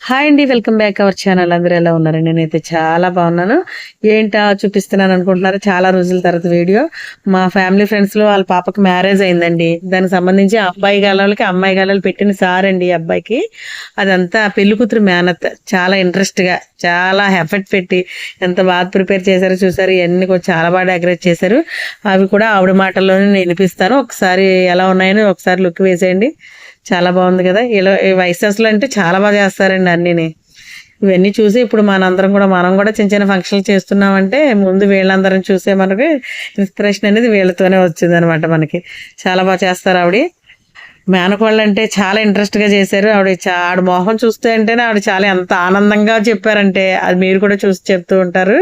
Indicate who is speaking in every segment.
Speaker 1: Hi అండి, welcome back our channel. అందరూ ఎలా ఉన్నారండి? నేనైతే చాలా బాగున్నాను. ఏంటా చూపిస్తున్నాను అనుకుంటున్నారు? చాలా రోజుల తర్వాత వీడియో. మా ఫ్యామిలీ ఫ్రెండ్స్ లో వాళ్ళ పాపకి మ్యారేజ్ అయిందండి. దానికి సంబంధించి అబ్బాయి గాలకి అమ్మాయి గాలాలు పెట్టిన సార్ అండి ఈ అబ్బాయికి. అదంతా పెళ్లి కూతురు మేనత్. చాలా ఇంట్రెస్ట్ గా, చాలా ఎఫర్ట్ పెట్టి ఎంత బాగా ప్రిపేర్ చేశారో చూసారు. ఇవన్నీ కూడా చాలా బాగా డెకరేట్ చేశారు. అవి కూడా ఆవిడ మాటల్లోనే నేను వినిపిస్తాను. ఒకసారి ఎలా ఉన్నాయని ఒకసారి లుక్ వేసేయండి. చాలా బాగుంది కదా. ఇలా వైసెస్ లో అంటే చాలా బాగా చేస్తారండి అన్నిని. ఇవన్నీ చూసి ఇప్పుడు మనం కూడా చిన్న చిన్న ఫంక్షన్లు చేస్తున్నామంటే ముందు వీళ్ళందరం చూసే మనకి ఇన్స్పిరేషన్ అనేది వీళ్ళతోనే వచ్చింది అనమాట. మనకి చాలా బాగా చేస్తారు ఆవిడ. మేనకోళ్ళు అంటే చాలా ఇంట్రెస్ట్ గా చేశారు. ఆవిడ మొహం చూస్తే అంటేనే ఆవిడ చాలా ఎంత ఆనందంగా చెప్పారంటే అది మీరు కూడా చూసి చెప్తూ ఉంటారు.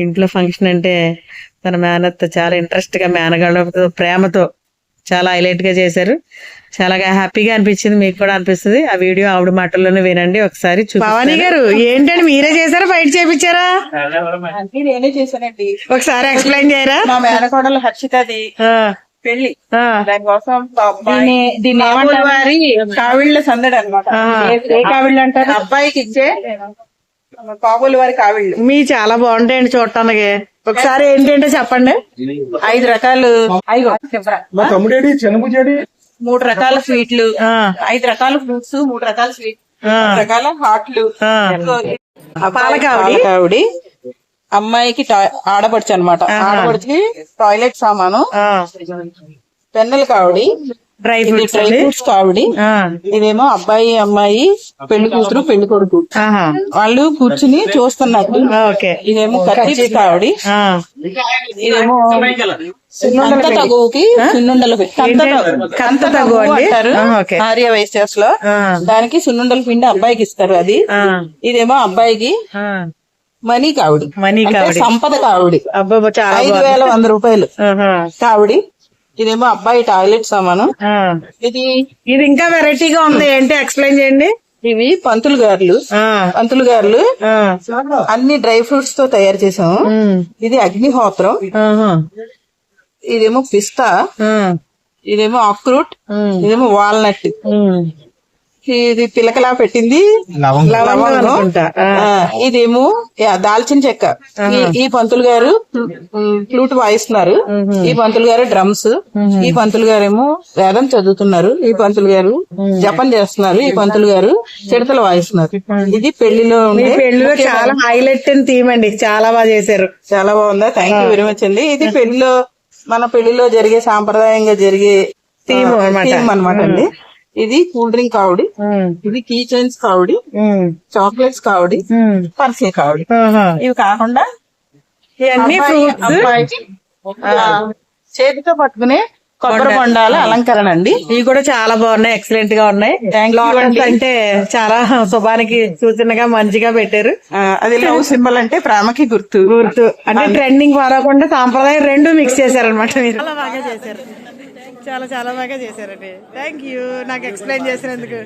Speaker 1: ఇంట్లో ఫంక్షన్ అంటే తన మేనత్త చాలా ఇంట్రెస్ట్ గా మేనగాళ్ళతో ప్రేమతో చాలా హైలైట్ గా చేశారు. చాలా హ్యాపీగా అనిపించింది. మీకు కూడా అనిపిస్తుంది. ఆ వీడియో ఆవిడ మాటల్లోనే వినండి ఒకసారి. భవానీ గారు ఏంటండి మీరే చేశారా బయట చేపించారా?
Speaker 2: నేనే చేశానండి.
Speaker 1: ఒకసారి ఎక్స్ప్లెయిన్ చేయరా?
Speaker 2: మా మేనకోడలు హర్షితది పెళ్లి, దానికోసం
Speaker 1: దీన్ని
Speaker 2: వారి కావిళ్ళ సందడి అనమాట. ఏ కావిళ్ళు అంటారు? అబ్బాయికి ఇచ్చే కాబోలు వారి కావిళ్ళు.
Speaker 1: మీ చాలా బాగుంటాయండి చూడటానికి. ఒకసారి ఏంటంటే చెప్పండి.
Speaker 2: 5 రకాలు, 3 రకాల స్వీట్లు, 5 రకాల ఫ్రూట్స్, 3 రకాల స్వీట్, 3 రకాల హాట్లు, పాలకావిడి. అమ్మాయికి ఆడపడుచు అనమాట. ఆడపడుచుకి టాయిలెట్ సామాను, పెన్నుల కావిడి, డ్రై ఫ్రూట్స్ కావిడి. ఇదేమో అబ్బాయి అమ్మాయి పెళ్లి కూతురు పెళ్లి కొడుకు వాళ్ళు కూర్చుని చూస్తున్నారు. ఇదేమో కత్తి కావిడి. ఇదేమో కంత తగుకి సున్నుండలు కంత తగు అంటారు ఆర్య వైశ్యాస్ లో. దానికి సున్నుండల పిండి అబ్బాయికి ఇస్తారు. అది ఇదేమో అబ్బాయికి మనీ కావిడి, సంపద కావిడి, 5,100 రూపాయలు కావిడి. ఇదేమో అబ్బాయి టాయిలెట్ సామాను. ఇది
Speaker 1: ఇంకా వెరైటీగా ఉంది. ఏంటి ఎక్స్ప్లెయిన్ చేయండి.
Speaker 2: ఇవి పంతులు గారులు అన్ని డ్రై ఫ్రూట్స్ తో తయారు చేసాము. ఇది అగ్నిహోత్రం. ఇదేమో పిస్తా, ఇదేమో అక్రూట్, ఇదేమో వాల్నట్. ఇది పిలకలా పెట్టింది లవంగం. ఇదేమో దాల్చిన చెక్క. ఈ పంతులు గారు ఫ్లూట్ వాయిస్తున్నారు. ఈ పంతులు గారు డ్రమ్స్. ఈ పంతులు గారేమో వేదం చదువుతున్నారు. ఈ పంతులు గారు జపం చేస్తున్నారు. ఈ పంతులు గారు చిడతలు వాయిస్తున్నారు. ఇది పెళ్లిలో
Speaker 1: చాలా హైలైట్ థీమ్ అండి. చాలా బాగా చేశారు.
Speaker 2: చాలా బాగుందా? థ్యాంక్ యూ వెరీ మచ్ అండి. ఇది మన పెళ్లిలో జరిగే సాంప్రదాయంగా జరిగే థీమ్ అనమాట అండి. ఇది కూల్ డ్రింక్ కావిడి, ఇది కీ చైన్స్ కావిడి, చాక్లెట్స్ కావిడి, పర్సే కావిడి. ఇవి కాకుండా అమ్మాయికి చేతితో పట్టుకునే కొబ్బరి బొండాల అలంకరణ అండి.
Speaker 1: ఇవి కూడా చాలా బాగున్నాయి, ఎక్సలెంట్ గా ఉన్నాయి. అంటే చాలా శుభానికి సూచనగా మంచిగా పెట్టారు.
Speaker 2: అది లవ్ సింబల్ అంటే ప్రేమకి గుర్తు
Speaker 1: అంటే ట్రెండింగ్ మారకుండా సాంప్రదాయం 2 మిక్స్ చేశారనమాట. మీరు చాలా బాగా చేశారు. చాలా బాగా చేశారండి. థ్యాంక్ యూ నాకు ఎక్స్ప్లెయిన్ చేసినందుకు.